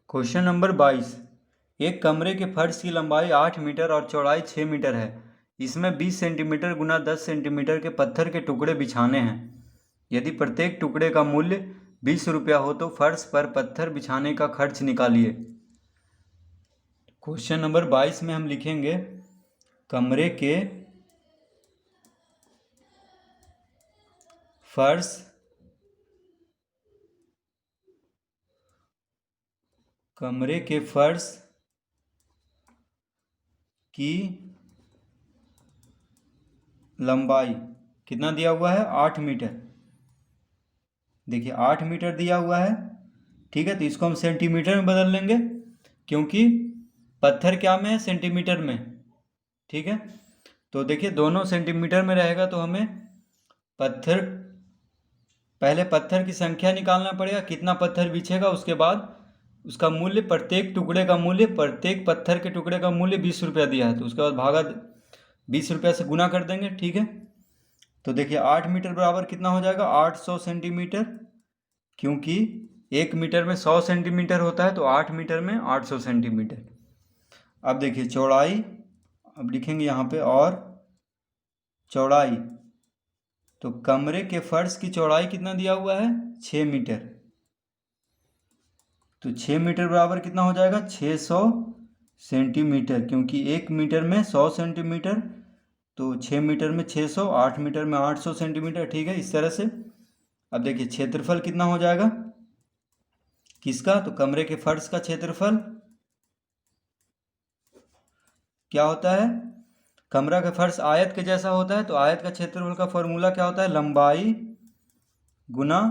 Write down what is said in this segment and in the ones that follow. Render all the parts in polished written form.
Question number 22। एक कमरे के फर्श की लंबाई 8 मीटर और चौड़ाई 6 मीटर है। इसमें 20 सेंटीमीटर गुना 10 सेंटीमीटर के पत्थर के टुकड़े बिछाने हैं। यदि प्रत्येक टुकड़े का मूल्य 20 रुपया हो तो फर्श पर पत्थर बिछाने का खर्च निकालिए। क्वेश्चन नंबर 22 में हम लिखेंगे कमरे के फर्श की लंबाई कितना दिया हुआ है, 8 मीटर। देखिए 8 मीटर दिया हुआ है, ठीक है। तो इसको हम सेंटीमीटर में बदल लेंगे क्योंकि पत्थर क्या में है, सेंटीमीटर में, ठीक है। तो देखिए दोनों सेंटीमीटर में रहेगा तो हमें पहले पत्थर की संख्या निकालना पड़ेगा, कितना पत्थर बिछेगा, उसके बाद उसका मूल्य, प्रत्येक टुकड़े का मूल्य, प्रत्येक पत्थर के टुकड़े का मूल्य 20 रुपया दिया है तो उसके बाद भागा 20 रुपया से गुना कर देंगे, ठीक है। तो देखिए 8 मीटर बराबर कितना हो जाएगा, 800 सेंटीमीटर, क्योंकि 1 मीटर में 100 सेंटीमीटर होता है तो 8 मीटर में 800 सेंटीमीटर। अब देखिए चौड़ाई, अब लिखेंगे यहाँ पे, और चौड़ाई, तो कमरे के फर्श की चौड़ाई कितना दिया हुआ है, 6 मीटर। तो 6 मीटर बराबर कितना हो जाएगा, 600 सेंटीमीटर, क्योंकि 1 मीटर में 100 सेंटीमीटर, तो 6 मीटर में 600, 8 मीटर में 800 सेंटीमीटर, ठीक है, इस तरह से। अब देखिए क्षेत्रफल कितना हो जाएगा किसका, तो कमरे के फर्श का क्षेत्रफल क्या होता है, कमरा का फर्श आयत के जैसा होता है तो आयत का क्षेत्रफल का फॉर्मूला क्या होता है, लंबाई गुना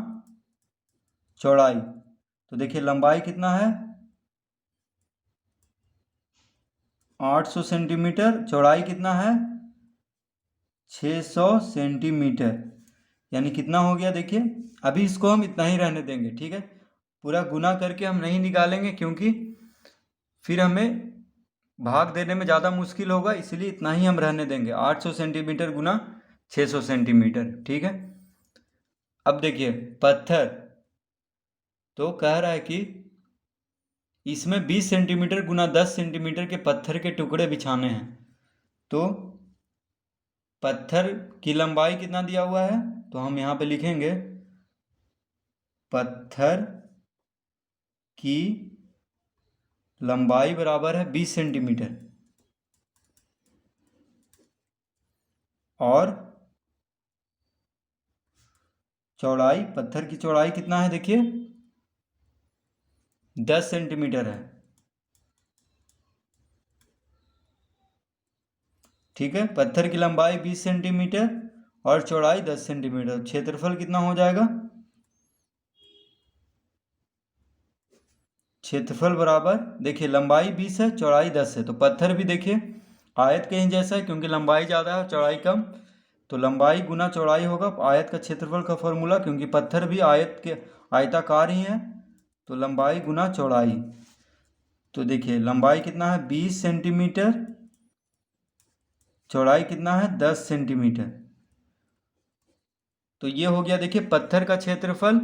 चौड़ाई। तो देखिए लंबाई कितना है, 800 सेंटीमीटर, चौड़ाई कितना है, 600 सेंटीमीटर, यानी कितना हो गया, देखिए अभी इसको हम इतना ही रहने देंगे, ठीक है। पूरा गुना करके हम नहीं निकालेंगे क्योंकि फिर हमें भाग देने में ज़्यादा मुश्किल होगा, इसलिए इतना ही हम रहने देंगे, 800 सेंटीमीटर गुना 600 सेंटीमीटर, ठीक है। अब देखिए पत्थर, तो कह रहा है कि इसमें 20 सेंटीमीटर गुना 10 सेंटीमीटर के पत्थर के टुकड़े बिछाने हैं। तो पत्थर की लंबाई कितना दिया हुआ है, तो हम यहाँ पे लिखेंगे पत्थर की लंबाई बराबर है 20 सेंटीमीटर और चौड़ाई, पत्थर की चौड़ाई कितना है, देखिए 10 सेंटीमीटर है, ठीक है। पत्थर की लंबाई 20 सेंटीमीटर और चौड़ाई 10 सेंटीमीटर। क्षेत्रफल कितना हो जाएगा, क्षेत्रफल बराबर, देखिए लंबाई 20 है, चौड़ाई 10 है, तो पत्थर भी देखिए आयत के ही जैसा है क्योंकि लंबाई ज़्यादा है और चौड़ाई कम, तो लंबाई गुना चौड़ाई होगा आयत का क्षेत्रफल का फॉर्मूला, क्योंकि पत्थर भी आयत के आयताकार ही है, तो लंबाई गुना चौड़ाई। तो देखिए लंबाई कितना है, 20 सेंटीमीटर, चौड़ाई कितना है, 10 सेंटीमीटर। तो ये हो गया देखिए पत्थर का क्षेत्रफल,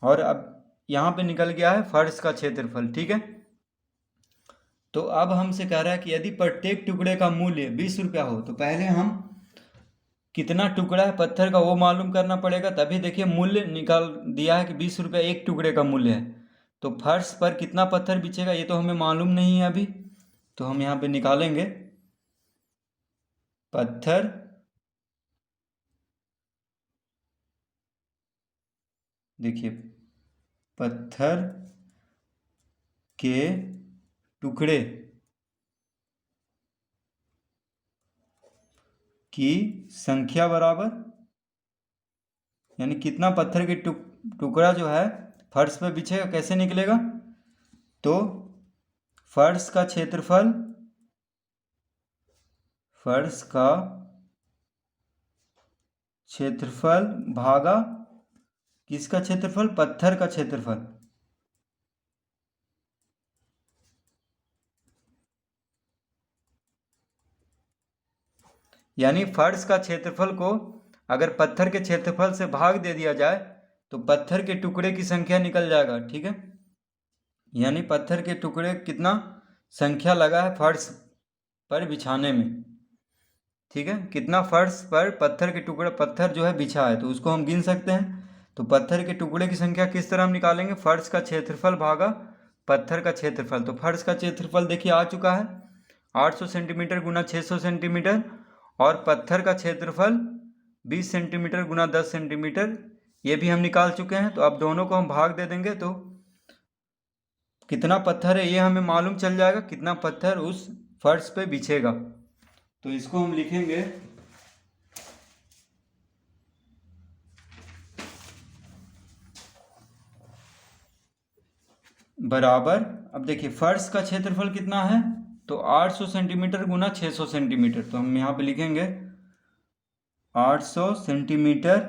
और अब यहाँ पे निकल गया है फर्श का क्षेत्रफल, ठीक है। तो अब हमसे कह रहा है कि यदि प्रत्येक टुकड़े का मूल्य 20 रुपया हो तो पहले हम कितना टुकड़ा है पत्थर का वो मालूम करना पड़ेगा, तभी देखिए मूल्य निकाल दिया है कि 20 रुपया एक टुकड़े का मूल्य है। तो फर्श पर कितना पत्थर बिछेगा ये तो हमें मालूम नहीं है अभी, तो हम यहाँ पे निकालेंगे पत्थर देखिए पत्थर के टुकड़े की संख्या बराबर, यानी कितना पत्थर के टुकड़ा जो है फर्श पे बिछेगा, कैसे निकलेगा, तो फर्श का क्षेत्रफल भागा किसका क्षेत्रफल, पत्थर का क्षेत्रफल, यानी फर्श का क्षेत्रफल को अगर पत्थर के क्षेत्रफल से भाग दे दिया जाए तो पत्थर के टुकड़े की संख्या निकल जाएगा, ठीक है। यानी पत्थर के टुकड़े कितना संख्या लगा है फर्श पर बिछाने में, ठीक है, कितना फर्श पर पत्थर के टुकड़े पत्थर जो है बिछा है, तो उसको हम गिन सकते हैं। तो पत्थर के टुकड़े की संख्या किस तरह हम निकालेंगे, फर्श का क्षेत्रफल भागा पत्थर का क्षेत्रफल। तो फर्श का क्षेत्रफल देखिए आ चुका है 800 सेंटीमीटर गुना 600 सेंटीमीटर, और पत्थर का क्षेत्रफल 20 सेंटीमीटर गुना 10 सेंटीमीटर, ये भी हम निकाल चुके हैं। तो अब दोनों को हम भाग दे देंगे तो कितना पत्थर है ये हमें मालूम चल जाएगा, कितना पत्थर उस फर्श पे बिछेगा। तो इसको हम लिखेंगे बराबर, अब देखिए फर्श का क्षेत्रफल कितना है, तो 800 सेंटीमीटर गुना 600 सेंटीमीटर। तो हम यहाँ पे लिखेंगे 800 सेंटीमीटर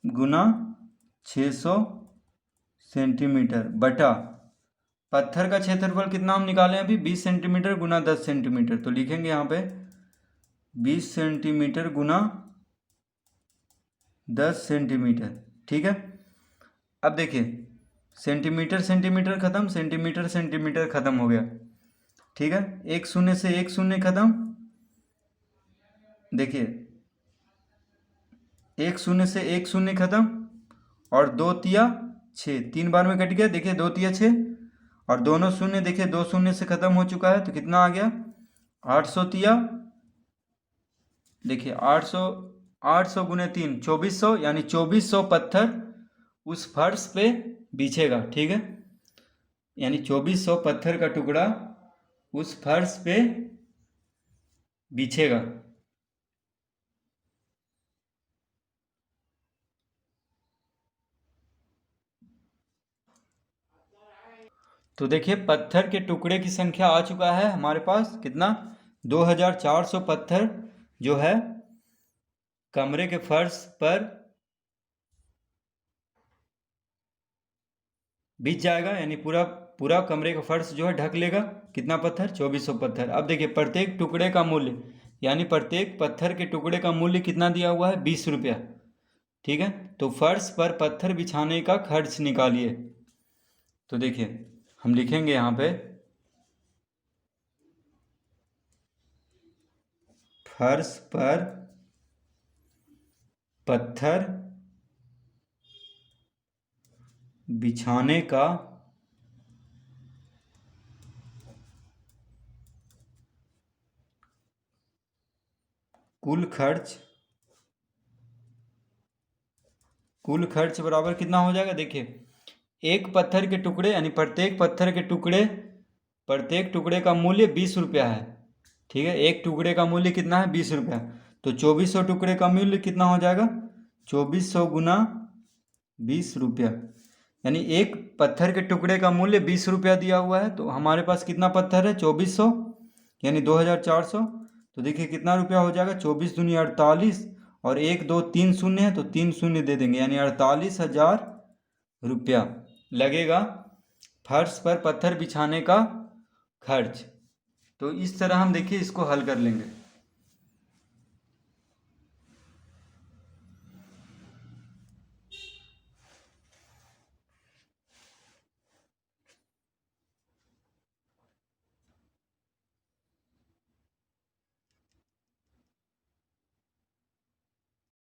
गुना 600 सेंटीमीटर बटा पत्थर का क्षेत्रफल कितना हम निकालें अभी 20 सेंटीमीटर गुना 10 सेंटीमीटर। तो लिखेंगे यहाँ पे 20 सेंटीमीटर गुना 10 सेंटीमीटर, ठीक है। अब देखिए सेंटीमीटर सेंटीमीटर खत्म, सेंटीमीटर सेंटीमीटर खत्म हो गया, ठीक है। एक शून्य से एक शून्य खत्म, देखिए एक शून्य से एक शून्य खत्म, और 2 तिया 6, 3 बार में कट गया, देखिए 2 तिया 6, और दोनों शून्य देखिए 2 शून्य से खत्म हो चुका है। तो कितना आ गया 800 तिया, देखिए 800 गुने 3 2400, यानी 2400 पत्थर उस फर्श पे बिछेगा, ठीक है। यानी 2400 पत्थर का टुकड़ा उस फर्श पे बिछेगा। तो देखिए पत्थर के टुकड़े की संख्या आ चुका है हमारे पास, कितना 2400 पत्थर जो है कमरे के फर्श पर बिछ जाएगा, यानी पूरा पूरा कमरे का फर्श जो है ढक लेगा। कितना पत्थर 2400 पत्थर। अब देखिए प्रत्येक टुकड़े का मूल्य, यानी प्रत्येक पत्थर के टुकड़े का मूल्य कितना दिया हुआ है 20 रुपया, ठीक है। तो फर्श पर पत्थर बिछाने का खर्च निकालिए। तो देखिए हम लिखेंगे यहाँ पे फर्श पर पत्थर बिछाने का कुल खर्च बराबर कितना हो जाएगा, देखिए एक पत्थर के टुकड़े, यानी प्रत्येक पत्थर के टुकड़े प्रत्येक टुकड़े का मूल्य 20 रुपया है, ठीक है। एक टुकड़े का मूल्य कितना है 20 रुपया, तो 2400 टुकड़े का मूल्य कितना हो जाएगा 2400 गुना 20 रुपया, यानी एक पत्थर के टुकड़े का मूल्य 20 रुपया दिया हुआ है। तो हमारे पास कितना पत्थर है 2400, यानी 2400। तो देखिए कितना रुपया हो जाएगा 24 दूनी 48, और 1 2 3 शून्य है तो 3 शून्य दे देंगे, यानी 48,000 रुपया लगेगा फर्श पर पत्थर बिछाने का खर्च। तो इस तरह हम देखिए इसको हल कर लेंगे।